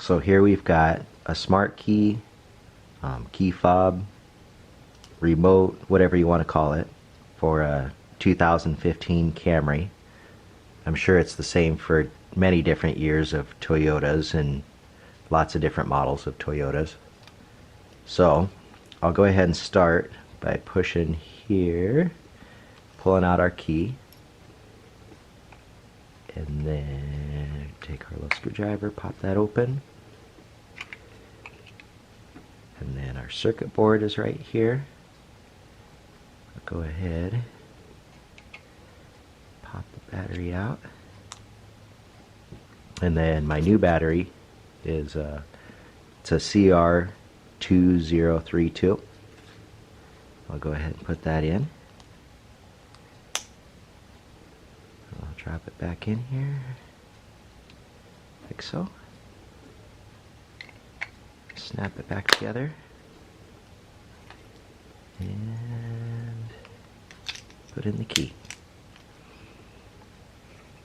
So here we've got a smart key, key fob, remote, whatever you want to call it, for a 2015 Camry. I'm sure it's the same for many different years of Toyotas and lots of different models of Toyotas. So I'll go ahead and start by pushing here, pulling out our key, and then take our little screwdriver, pop that open, and then our circuit board is right here. I'll go ahead, pop the battery out, and then my new battery is it's a CR2032. I'll go ahead and put that in. I'll drop it back in here, like so. Snap it back together, and put in the key.